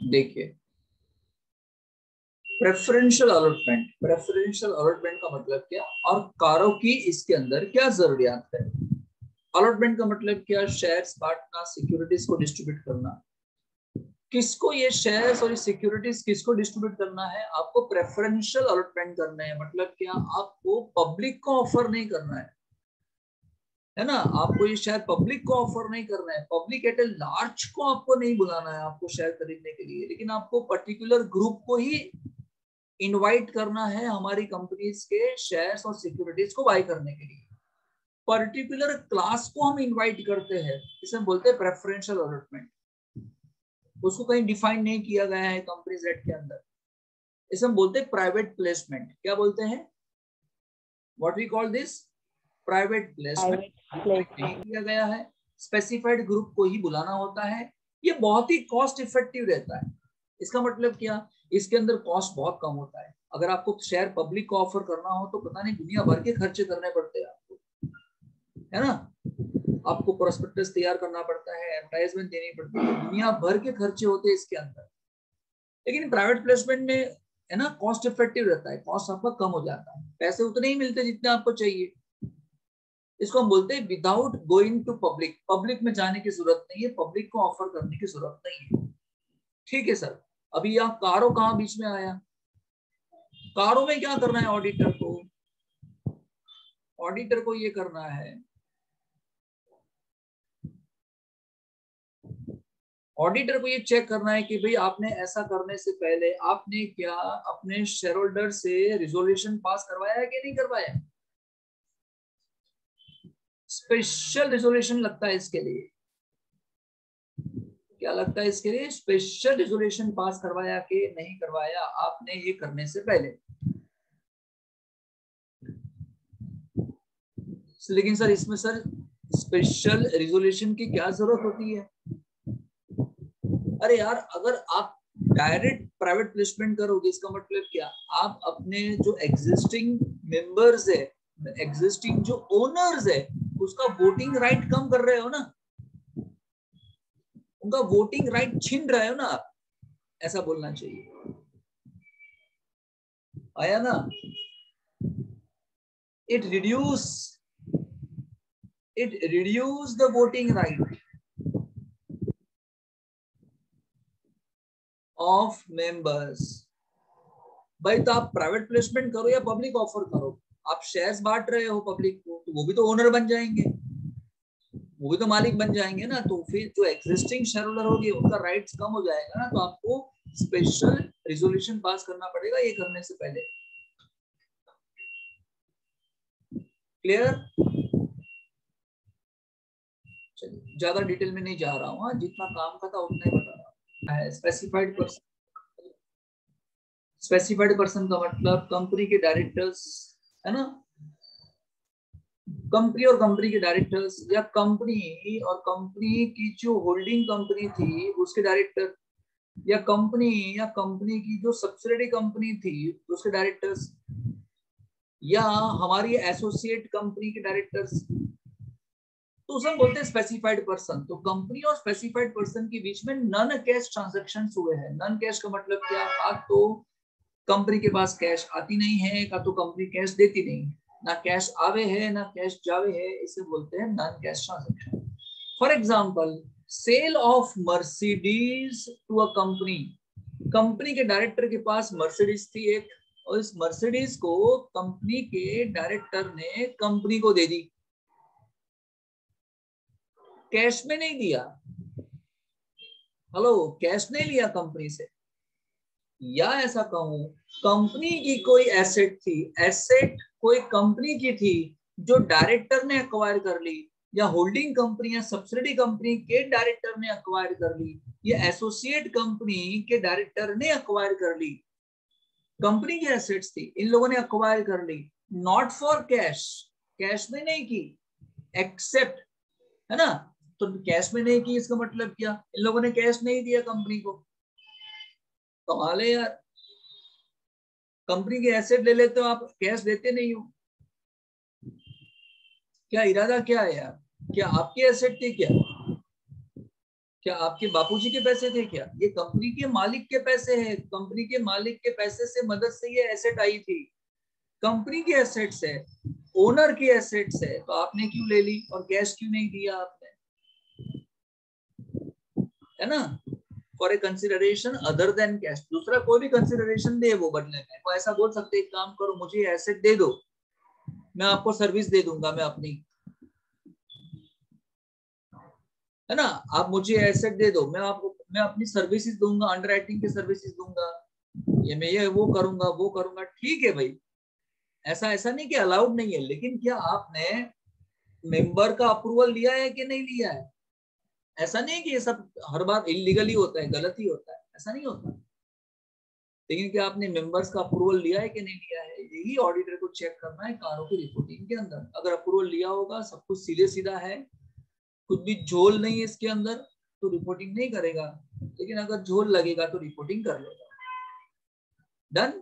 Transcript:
देखिए, preferential allotment का मतलब क्या और कारों की इसके अंदर क्या जरूरियात है। अलॉटमेंट का मतलब क्या, शेयर्स बांटना, सिक्योरिटीज को डिस्ट्रीब्यूट करना। किसको ये शेयर्स और सिक्योरिटीज किसको डिस्ट्रीब्यूट करना है, आपको प्रेफरेंशियल अलॉटमेंट करना है। मतलब क्या, आपको पब्लिक को ऑफर नहीं करना है ना, आपको ये शेयर पब्लिक को ऑफर नहीं करना है, पब्लिक एट ए लार्ज को आपको नहीं बुलाना है आपको शेयर खरीदने के लिए, लेकिन आपको पर्टिकुलर ग्रुप को ही इनवाइट करना है हमारी कंपनीज के शेयर्स और सिक्योरिटीज को बाय करने के लिए। पर्टिकुलर क्लास को हम इनवाइट करते हैं, इसे हम बोलते हैं प्रेफरेंशियल अलॉटमेंट। उसको कहीं डिफाइन नहीं किया गया है कंपनीज एक्ट के अंदर, इसे हम बोलते हैं प्राइवेट प्लेसमेंट। क्या बोलते हैं, what we call this, private placement. नहीं किया गया है, स्पेसिफाइड ग्रुप को ही बुलाना होता है। ये बहुत ही कॉस्ट इफेक्टिव रहता है। इसका मतलब क्या, इसके अंदर कॉस्ट बहुत कम होता है। अगर आपको शेयर पब्लिक को ऑफर करना हो तो पता नहीं दुनिया भर के खर्चे करने पड़ते हैं आपको, है ना। आपको प्रोस्पेक्टस तैयार करना पड़ता है, एडवर्टाइजमेंट देनी पड़ती है, दुनिया भर के खर्चे होते हैं इसके अंदर। लेकिन प्राइवेट प्लेसमेंट में है ना, कॉस्ट इफेक्टिव रहता है, कॉस्ट आपका कम हो जाता है, पैसे उतने ही मिलते जितने आपको चाहिए। इसको हम बोलते हैं without going to public. Public में जाने की जरूरत नहीं है, पब्लिक को ऑफर करने की जरूरत नहीं है। ठीक है सर। अभी यहाँ कारों कहाँ बीच में आया, कारों में क्या करना है ऑडिटर को, ऑडिटर को ये करना है, ऑडिटर को ये चेक करना है कि भाई आपने ऐसा करने से पहले आपने क्या अपने शेयर होल्डर से रिजोल्यूशन पास करवाया है कि नहीं करवाया। स्पेशल रिजोल्यूशन लगता है इसके लिए, क्या लगता है इसके लिए, स्पेशल रिजोल्यूशन पास करवाया कि नहीं करवाया आपने ये करने से पहले। लेकिन सर इसमें सर स्पेशल रिजोल्यूशन की क्या जरूरत होती है। अरे यार, अगर आप डायरेक्ट प्राइवेट प्लेसमेंट करोगे इसका मतलब क्या, आप अपने जो एग्जिस्टिंग मेंबर्स है, एग्जिस्टिंग जो ओनर्स है, उसका वोटिंग राइट कम कर रहे हो ना, उनका वोटिंग राइट छीन रहे हो ना आप, ऐसा बोलना चाहिए। आया ना। It reduce the voting right of members. भाई तो आप प्राइवेट प्लेसमेंट करो या पब्लिक ऑफर करो, आप शेयर्स बांट रहे हो पब्लिक को, तो वो भी तो ओनर बन जाएंगे, वो भी तो मालिक बन जाएंगे ना। तो फिर जो एग्जिस्टिंग शेयर होल्डर होगी उनका राइट्स कम हो जाएगा ना, तो आपको स्पेशल रिजोल्यूशन पास करना पड़ेगा ये करने से पहले। क्लियर। चलिए ज्यादा डिटेल में नहीं जा रहा हूँ, जितना काम का था उतना ही बता रहा हूँ। स्पेसिफाइड पर्सन का मतलब कंपनी के डायरेक्टर्स, है ना, कंपनी और कंपनी के डायरेक्टर्स, या कंपनी और कंपनी की जो होल्डिंग कंपनी थी उसके डायरेक्टर, या कंपनी की जो सब्सिडियरी कंपनी थी उसके डायरेक्टर्स, या हमारी एसोसिएट कंपनी के डायरेक्टर्स, तो उसे हम बोलते हैं स्पेसिफाइड पर्सन। तो कंपनी और स्पेसिफाइड पर्सन के बीच में नॉन कैश ट्रांजैक्शन हुए हैं। नॉन कैश का मतलब क्या, तो कंपनी के पास कैश आती नहीं है, का तो कंपनी कैश देती नहीं है, ना कैश आवे है ना कैश जावे है, इसे बोलते हैं non cash transaction. For example, sale of Mercedes to a company. Company के डायरेक्टर के पास मर्सिडीज थी एक, और इस मर्सिडीज को कंपनी के डायरेक्टर ने कंपनी को दे दी, कैश में नहीं दिया। हेलो, कैश नहीं लिया कंपनी से। या ऐसा कहूं, कंपनी की कोई एसेट थी, एसेट कोई कंपनी की थी जो डायरेक्टर ने एक्वायर कर ली, या होल्डिंग कंपनी या सब्सिडी कंपनी के डायरेक्टर ने एक्वायर कर ली, या एसोसिएट कंपनी के डायरेक्टर ने एक्वायर कर ली। कंपनी की एसेट्स थी, इन लोगों ने एक्वायर कर ली, नॉट फॉर कैश, कैश में नहीं की, एक्सेप्ट, है ना। तो कैश में नहीं की इसका मतलब क्या, इन लोगों ने कैश नहीं दिया कंपनी को। कमाल है यार, कंपनी के एसेट ले लेते हो आप, कैश देते नहीं हो, क्या इरादा क्या है यार, क्या आपकी एसेट थी क्या, क्या आपके बापूजी के पैसे थे क्या? ये कंपनी के मालिक के पैसे हैं। कंपनी के मालिक के पैसे से मदद से ये एसेट आई थी। कंपनी के एसेट्स है, ओनर की एसेट्स है, तो आपने क्यों ले ली और कैश क्यों नहीं दिया आपने? है ना? For a consideration other than cash, दूसरा कोई भी कंसिडरेशन दे वो बदले में, वो ऐसा बोल सकते एक काम करो मुझे एसेट दे दो, मैं आपको सर्विस दे दूंगा, मैं अपनी, है ना, आप मुझे एसेट दे दो, मैं अपनी सर्विसेज दूंगा, अंडरराइटिंग की सर्विसेज दूंगा, मैं ये वो करूंगा, ठीक है भाई, ऐसा ऐसा नहीं कि अलाउड नहीं है, लेकिन क्या आपने मेंबर का अप्रूवल लिया है कि नहीं लिया है? ऐसा नहीं कि ये सब हर बार इलीगली होता है, गलत ही होता है, ऐसा नहीं होता, लेकिन क्या आपने मेंबर्स का अप्रूवल लिया है कि नहीं लिया है, यही ऑडिटर को चेक करना है कारों की रिपोर्टिंग के अंदर। अगर अप्रूवल लिया होगा, सब कुछ सीधे सीधा है, कुछ भी झोल नहीं है इसके अंदर, तो रिपोर्टिंग नहीं करेगा, लेकिन अगर झोल लगेगा तो रिपोर्टिंग कर लेगा। डन।